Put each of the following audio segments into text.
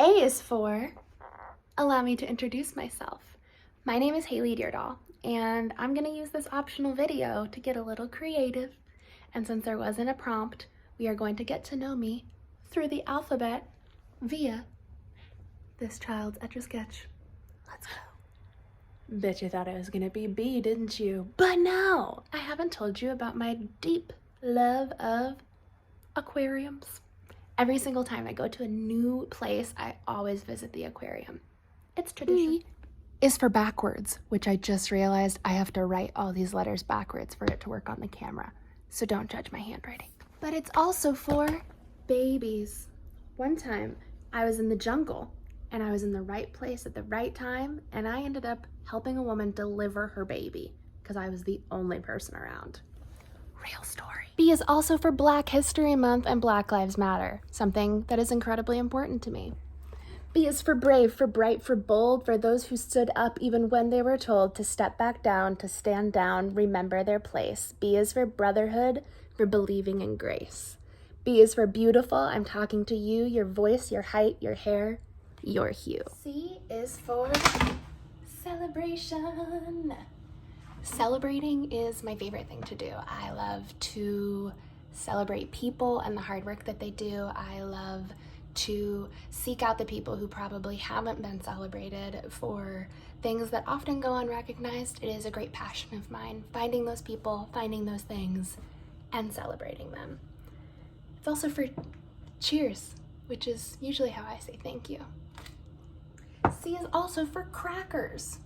A is for, allow me to introduce myself. My name is Haeley Deardahl, and I'm gonna use this optional video to get a little creative. And since there wasn't a prompt, we are going to get to know me through the alphabet via this child's Etch-a-Sketch. Let's go. Bet you thought it was gonna be B, didn't you? But no, I haven't told you about my deep love of aquariums. Every single time I go to a new place, I always visit the aquarium. It's tradition. B is for backwards, which I just realized I have to write all these letters backwards for it to work on the camera. So don't judge my handwriting. But it's also for babies. One time I was in the jungle and I was in the right place at the right time, and I ended up helping a woman deliver her baby because I was the only person around. Real story. B is also for Black History Month and Black Lives Matter, something that is incredibly important to me. B is for brave, for bright, for bold, for those who stood up even when they were told to step back down, to stand down, remember their place. B is for brotherhood, for believing in grace. B is for beautiful, I'm talking to you, your voice, your height, your hair, your hue. C is for celebration. Celebrating is my favorite thing to do. I love to celebrate people and the hard work that they do. I love to seek out the people who probably haven't been celebrated for things that often go unrecognized. It is a great passion of mine, finding those people, finding those things, and celebrating them. It's also for cheers, which is usually how I say thank you. C is also for crackers.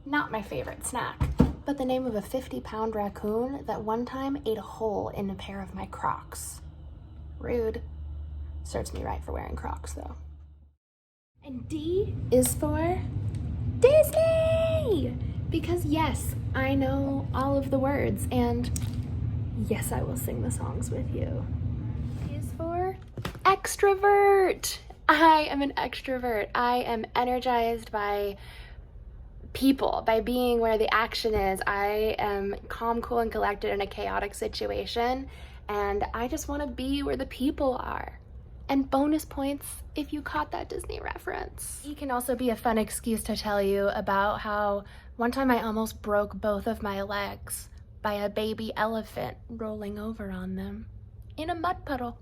Not my favorite snack, but the name of a 50-pound raccoon that one time ate a hole in a pair of my Crocs. Rude. Serves me right for wearing Crocs, though. And D is for Disney! Because yes, I know all of the words, and yes, I will sing the songs with you. E is for extrovert! I am an extrovert. I am energized by people, by being where the action is. I am calm, cool, and collected in a chaotic situation, and I just want to be where the people are. And bonus points if you caught that Disney reference. It can also be a fun excuse to tell you about how one time I almost broke both of my legs by a baby elephant rolling over on them in a mud puddle.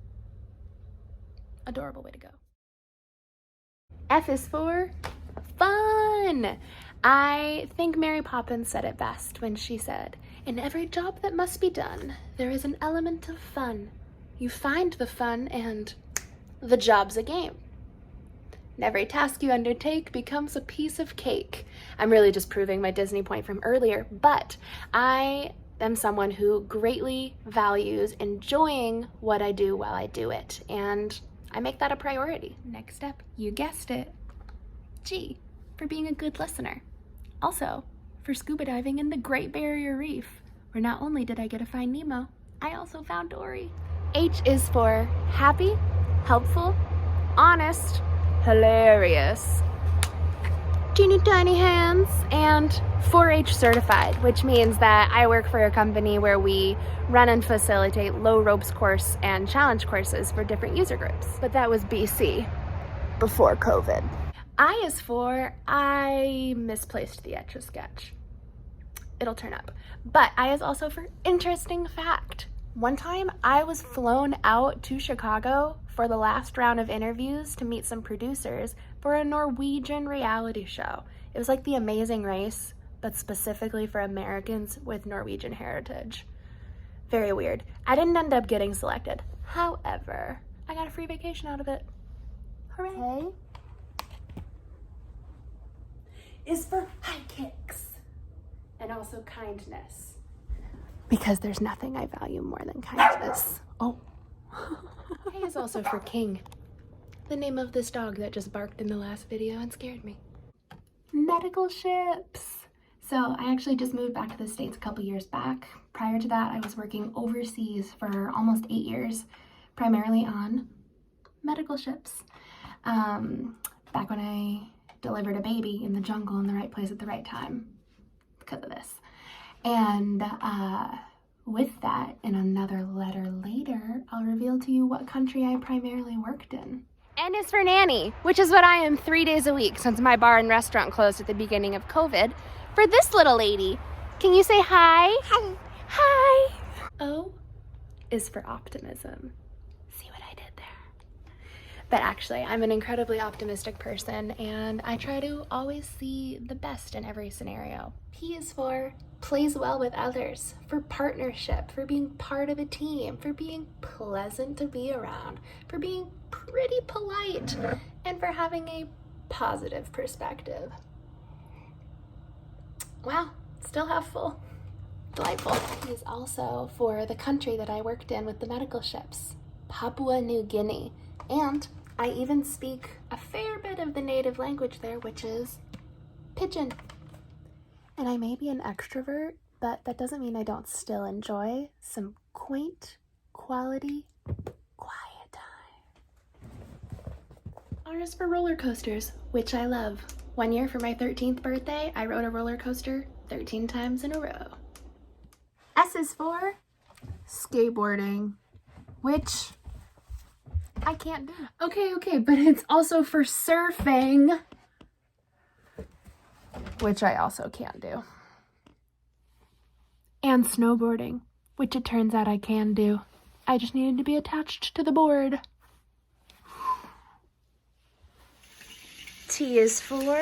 Adorable way to go. F is for fun. I think Mary Poppins said it best when she said, "In every job that must be done, there is an element of fun. You find the fun and the job's a game. And every task you undertake becomes a piece of cake." I'm really just proving my Disney point from earlier, but I am someone who greatly values enjoying what I do while I do it, and I make that a priority. Next up, you guessed it, G, for being a good listener. Also, for scuba diving in the Great Barrier Reef, where not only did I get to find Nemo, I also found Dory. H is for happy, helpful, honest, hilarious, teeny tiny hands, and 4-H certified, which means that I work for a company where we run and facilitate low ropes course and challenge courses for different user groups. But that was BC, before COVID. I is for I misplaced the Etch-a-Sketch. It'll turn up. But I is also for interesting fact. One time I was flown out to Chicago for the last round of interviews to meet some producers for a Norwegian reality show. It was like The Amazing Race, but specifically for Americans with Norwegian heritage. Very weird. I didn't end up getting selected. However, I got a free vacation out of it. Hooray. Okay. Is for high kicks and also kindness. Because there's nothing I value more than kindness. Oh. K is also for king. The name of this dog that just barked in the last video and scared me. Medical ships. So I actually just moved back to the States a couple years back. Prior to that, I was working overseas for almost 8 years, primarily on medical ships. Back when I delivered a baby in the jungle in the right place at the right time because of this. And with that, in another letter later, I'll reveal to you what country I primarily worked in. N is for nanny, which is what I am 3 days a week since my bar and restaurant closed at the beginning of COVID. For this little lady, can you say hi? Hi. Hi. O is for optimism. See what I did there? But actually, I'm an incredibly optimistic person, and I try to always see the best in every scenario. P is for plays well with others, for partnership, for being part of a team, for being pleasant to be around, for being pretty polite, and for having a positive perspective. Wow, still half full. Delightful. It is also for the country that I worked in with the medical ships, Papua New Guinea. And I even speak a fair bit of the native language there, which is Pidgin. And I may be an extrovert, but that doesn't mean I don't still enjoy some quaint, quality, quiet time. R is for roller coasters, which I love. One year for my 13th birthday, I rode a roller coaster 13 times in a row. S is for skateboarding, which I can't do. Okay, but it's also for surfing, which I also can't do. And snowboarding, which it turns out I can do. I just needed to be attached to the board. T is for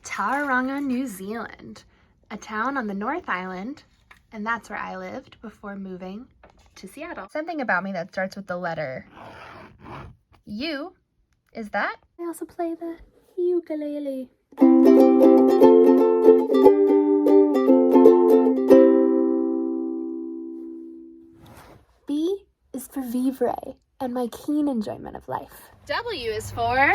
Tauranga, New Zealand, a town on the North Island, and that's where I lived before moving to Seattle. Something about me that starts with the letter U is that. I also play the ukulele. B is for vivre and my keen enjoyment of life. W is for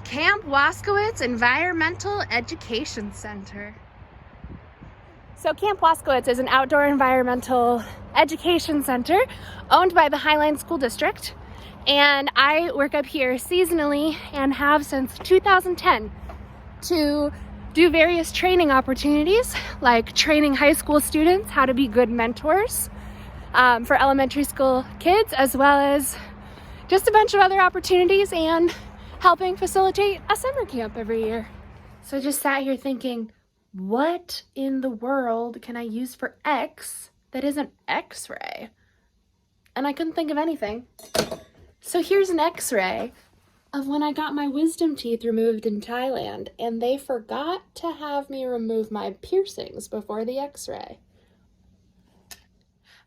Camp Waskowitz Environmental Education Center. So Camp Waskowitz is an outdoor environmental education center owned by the Highline School District. And I work up here seasonally and have since 2010 to do various training opportunities, like training high school students how to be good mentors for elementary school kids, as well as just a bunch of other opportunities and helping facilitate a summer camp every year. So I just sat here thinking, what in the world can I use for X that isn't X-ray? And I couldn't think of anything. So here's an X-ray of when I got my wisdom teeth removed in Thailand, and they forgot to have me remove my piercings before the X-ray.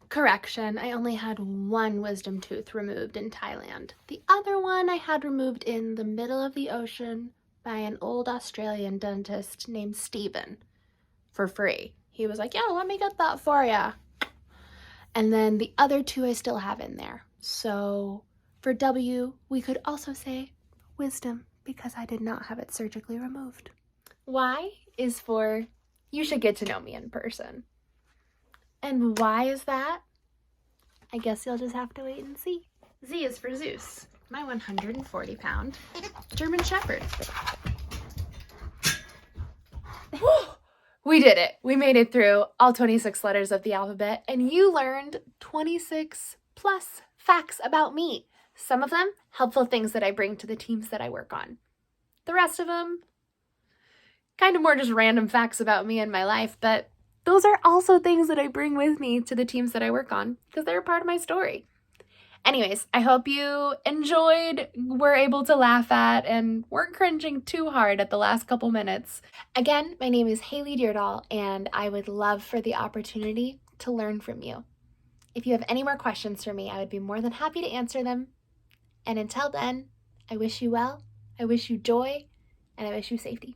Correction, I only had one wisdom tooth removed in Thailand. The other one I had removed in the middle of the ocean by an old Australian dentist named Stephen for free. He was like, yeah, let me get that for ya. And then the other two I still have in there. So for W, we could also say wisdom because I did not have it surgically removed. Y is for you should get to know me in person. And why is that? I guess you'll just have to wait and see. Z is for Zeus, my 140-pound German Shepherd. We did it. We made it through all 26 letters of the alphabet, and you learned 26 plus facts about me. Some of them helpful things that I bring to the teams that I work on. The rest of them kind of more just random facts about me and my life, but those are also things that I bring with me to the teams that I work on because they're a part of my story. Anyways, I hope you enjoyed, were able to laugh at, and weren't cringing too hard at the last couple minutes. Again, my name is Haeley Deardahl, and I would love for the opportunity to learn from you. If you have any more questions for me, I would be more than happy to answer them. And until then, I wish you well, I wish you joy, and I wish you safety.